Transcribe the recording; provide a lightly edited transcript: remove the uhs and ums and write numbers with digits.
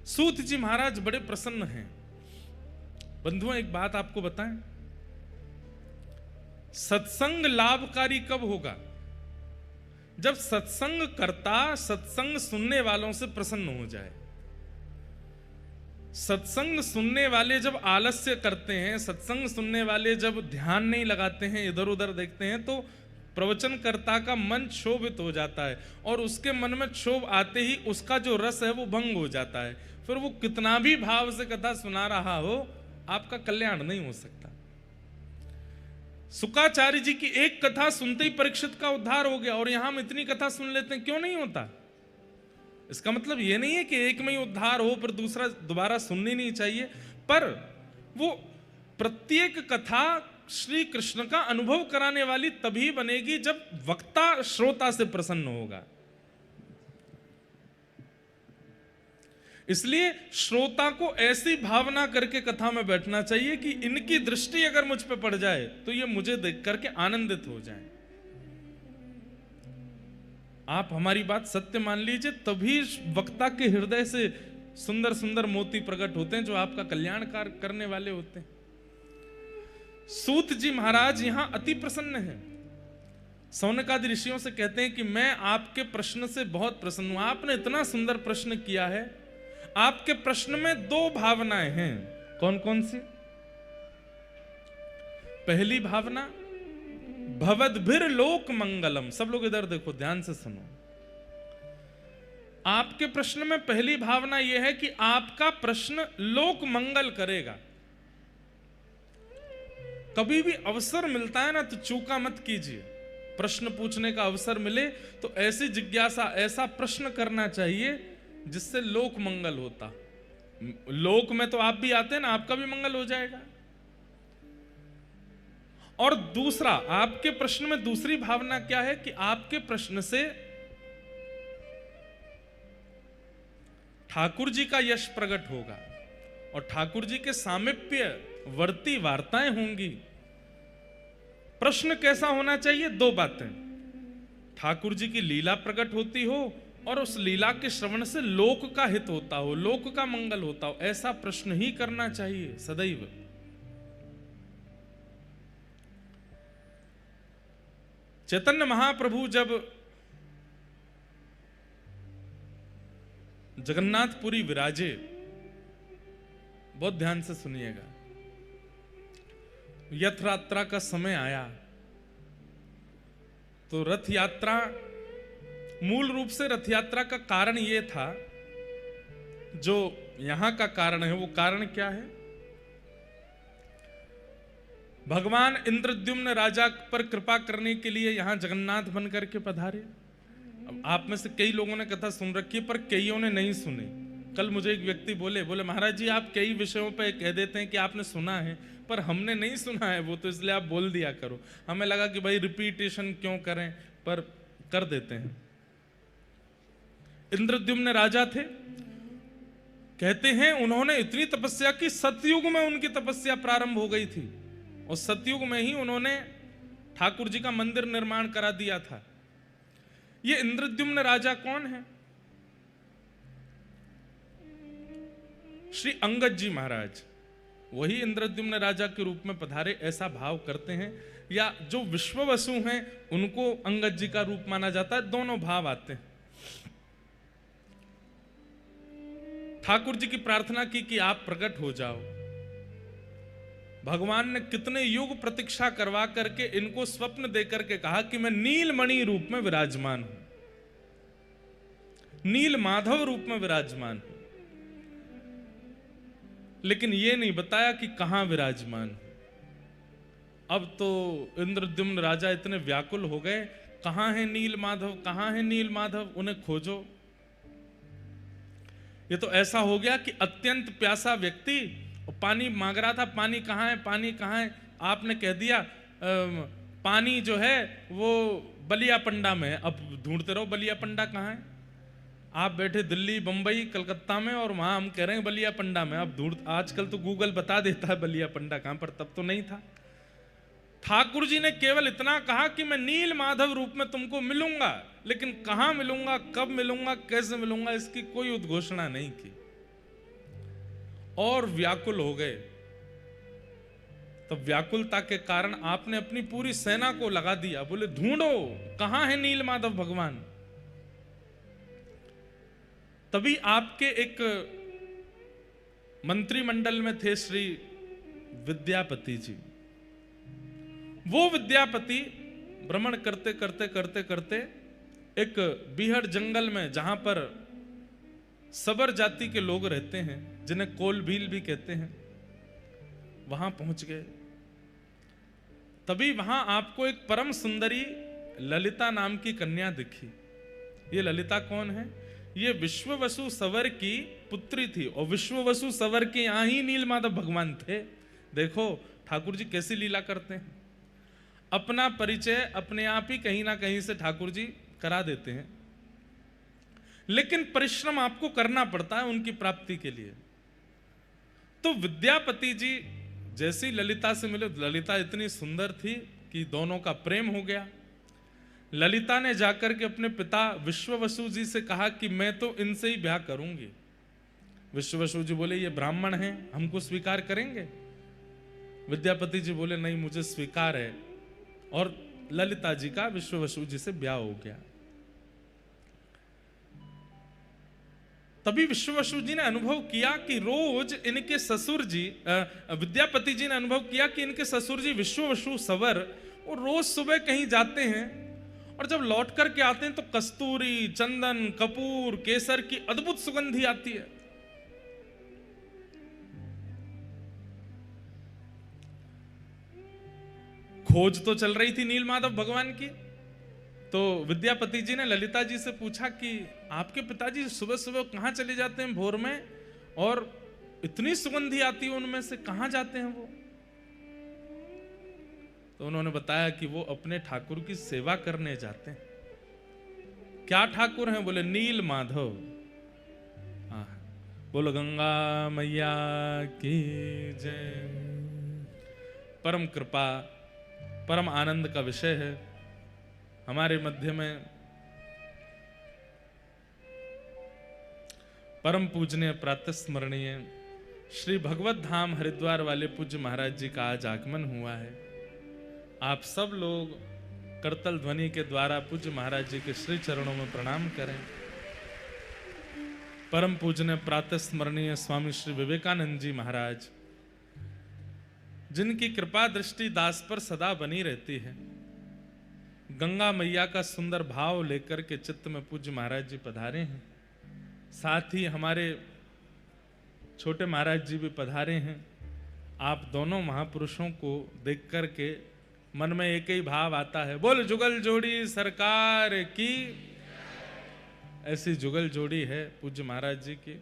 सूत जी महाराज बड़े प्रसन्न हैं। बंधुओं, एक बात आपको बताएं, सत्संग लाभकारी कब होगा? जब सत्संग करता सत्संग सुनने वालों से प्रसन्न हो जाए। सत्संग सुनने वाले जब आलस्य करते हैं, सत्संग सुनने वाले जब ध्यान नहीं लगाते हैं, इधर उधर देखते हैं, तो प्रवचनकर्ता का मन क्षोभित हो जाता है और उसके मन में क्षोभ आते ही उसका जो रस है वो भंग हो जाता है। फिर वो कितना भी भाव से कथा सुना रहा हो, आपका कल्याण नहीं हो सकता। शुक्राचार्य जी की एक कथा सुनते ही परीक्षित का उद्धार हो गया, और यहां हम इतनी कथा सुन लेते हैं, क्यों नहीं होता? इसका मतलब यह नहीं है कि एक में ही उद्धार हो फिर दूसरा दोबारा सुननी नहीं चाहिए, पर वो प्रत्येक कथा श्री कृष्ण का अनुभव कराने वाली तभी बनेगी जब वक्ता श्रोता से प्रसन्न होगा। इसलिए श्रोता को ऐसी भावना करके कथा में बैठना चाहिए कि इनकी दृष्टि अगर मुझ पे पड़ जाए तो ये मुझे देख करके आनंदित हो जाए। आप हमारी बात सत्य मान लीजिए, तभी वक्ता के हृदय से सुंदर सुंदर मोती प्रकट होते हैं जो आपका कल्याण करने वाले होते हैं। सूत जी महाराज यहां अति प्रसन्न हैं। सौनकादि ऋषियों से कहते हैं कि मैं आपके प्रश्न से बहुत प्रसन्न हूं। आपने इतना सुंदर प्रश्न किया है। आपके प्रश्न में दो भावनाएं हैं। कौन कौन सी? पहली भावना, भवद्भिर लोक मंगलम। सब लोग इधर देखो, ध्यान से सुनो। आपके प्रश्न में पहली भावना यह है कि आपका प्रश्न लोक मंगल करेगा। कभी भी अवसर मिलता है ना तो चूका मत कीजिए। प्रश्न पूछने का अवसर मिले तो ऐसी जिज्ञासा, ऐसा प्रश्न करना चाहिए जिससे लोक मंगल होता। लोक में तो आप भी आते हैं ना, आपका भी मंगल हो जाएगा। और दूसरा, आपके प्रश्न में दूसरी भावना क्या है कि आपके प्रश्न से ठाकुर जी का यश प्रकट होगा और ठाकुर जी के सामीप्य वर्ती वार्ताएं होंगी। प्रश्न कैसा होना चाहिए? दो बातें, ठाकुर जी की लीला प्रकट होती हो और उस लीला के श्रवण से लोक का हित होता हो, लोक का मंगल होता हो, ऐसा प्रश्न ही करना चाहिए सदैव। चैतन्य महाप्रभु जब जगन्नाथपुरी विराजे, बहुत ध्यान से सुनिएगा, रथ यात्रा का समय आया तो रथ यात्रा, मूल रूप से रथ यात्रा का कारण यह था, जो यहां का कारण है वो कारण क्या है? भगवान इंद्रद्युम्न राजा पर कृपा करने के लिए यहां जगन्नाथ बन करके पधारे। अब आप में से कई लोगों ने कथा सुन रखी है पर कईयों ने नहीं सुनी। कल मुझे एक व्यक्ति बोले महाराज जी आप कई विषयों पे कह देते हैं कि आपने सुना है पर हमने नहीं सुना है वो, तो इसलिए आप बोल दिया करो। हमें लगा कि भाई रिपीटेशन क्यों करें, पर कर देते हैं। इंद्रद्युम्न राजा थे, कहते हैं उन्होंने इतनी तपस्या की, सतयुग में उनकी तपस्या प्रारंभ हो गई थी और सतयुग में ही उन्होंने ठाकुर जी का मंदिर निर्माण करा दिया था। ये इंद्रद्युम्न राजा कौन है? श्री अंगद जी महाराज, वही इंद्रद्युम्न राजा के रूप में पधारे, ऐसा भाव करते हैं। या जो विश्ववसु हैं उनको अंगद जी का रूप माना जाता है, दोनों भाव आते हैं। ठाकुर जी की प्रार्थना की कि आप प्रकट हो जाओ। भगवान ने कितने युग प्रतीक्षा करवा करके इनको स्वप्न देकर के कहा कि मैं नीलमणि रूप में विराजमान हूं, नील माधव रूप में विराजमान हूं, लेकिन यह नहीं बताया कि कहां विराजमान हूं। अब तो इंद्रद्युम्न राजा इतने व्याकुल हो गए, कहां है नील माधव, कहां है नील माधव, उन्हें खोजो। ये तो ऐसा हो गया कि अत्यंत प्यासा व्यक्ति पानी मांग रहा था, पानी कहां है, पानी कहां है। आपने कह दिया पानी जो है वो बलिया पंडा में है। अब ढूंढते रहो बलिया पंडा कहां है। आप बैठे दिल्ली, बंबई, कलकत्ता में और वहां हम कह रहे हैं बलिया पंडा में। अब आजकल तो गूगल बता देता है बलिया पंडा कहां, पर तब तो नहीं था। ठाकुर जी ने केवल इतना कहा कि मैं नील माधव रूप में तुमको मिलूंगा, लेकिन कहां मिलूंगा, कब मिलूंगा, कैसे मिलूंगा, इसकी कोई उद्घोषणा नहीं की। और व्याकुल हो गए। तब व्याकुलता के कारण आपने अपनी पूरी सेना को लगा दिया, बोले ढूंढो कहां है नीलमाधव भगवान। तभी आपके एक मंत्रिमंडल में थे श्री विद्यापति जी। वो विद्यापति भ्रमण करते करते करते करते एक बीहड़ जंगल में, जहां पर सबर जाति के लोग रहते हैं, जिन्हें कोल भील भी कहते हैं, वहां पहुंच गए। तभी वहां आपको एक परम सुंदरी ललिता नाम की कन्या दिखी। ये ललिता कौन है? ये विश्ववसु सवर की पुत्री थी, और विश्ववसु सवर के यहां ही नीलमाधव भगवान थे। देखो ठाकुर जी कैसी लीला करते हैं, अपना परिचय अपने आप ही कहीं ना कहीं से ठाकुर जी करा देते हैं, लेकिन परिश्रम आपको करना पड़ता है उनकी प्राप्ति के लिए। तो विद्यापति जी जैसी ललिता से मिले, ललिता इतनी सुंदर थी कि दोनों का प्रेम हो गया। ललिता ने जाकर के अपने पिता विश्ववसु जी से कहा कि मैं तो इनसे ही ब्याह करूंगी। विश्ववसु जी बोले ये ब्राह्मण हैं, हमको स्वीकार करेंगे? विद्यापति जी बोले नहीं, मुझे स्वीकार है। और ललिता जी का विश्ववसु जी से ब्याह हो गया। तभी विश्ववसु जी ने अनुभव किया कि रोज इनके ससुर जी, विद्यापति जी ने अनुभव किया कि इनके ससुर जी विश्ववसु सवर वो रोज सुबह कहीं जाते हैं, और जब लौट करके आते हैं तो कस्तूरी, चंदन, कपूर, केसर की अद्भुत सुगंधी आती है। खोज तो चल रही थी नीलमाधव भगवान की। तो विद्यापति जी ने ललिता जी से पूछा कि आपके पिताजी सुबह सुबह कहां चले जाते हैं भोर में, और इतनी सुगंधी आती है उनमें से, कहां जाते हैं वो? तो उन्होंने बताया कि वो अपने ठाकुर की सेवा करने जाते हैं। क्या ठाकुर हैं? बोले नील माधव। बोलो गंगा मैया की जय। परम कृपा, परम आनंद का विषय है हमारे मध्य में परम पूजनीय प्रातः स्मरणीय श्री भगवत धाम हरिद्वार वाले पूज्य महाराज जी का आज आगमन हुआ है। आप सब लोग करतल ध्वनि के द्वारा पूज्य महाराज जी के श्री चरणों में प्रणाम करें। परम पूजनीय प्रातः स्मरणीय स्वामी श्री विवेकानंद जी महाराज, जिनकी कृपा दृष्टि दास पर सदा बनी रहती है, गंगा मैया का सुंदर भाव लेकर के चित्त में पूज्य महाराज जी पधारे हैं। साथ ही हमारे छोटे महाराज जी भी पधारे हैं। आप दोनों महापुरुषों को देख करके मन में एक ही भाव आता है, बोल जुगल जोड़ी सरकार की। ऐसी जुगल जोड़ी है पूज्य महाराज जी की।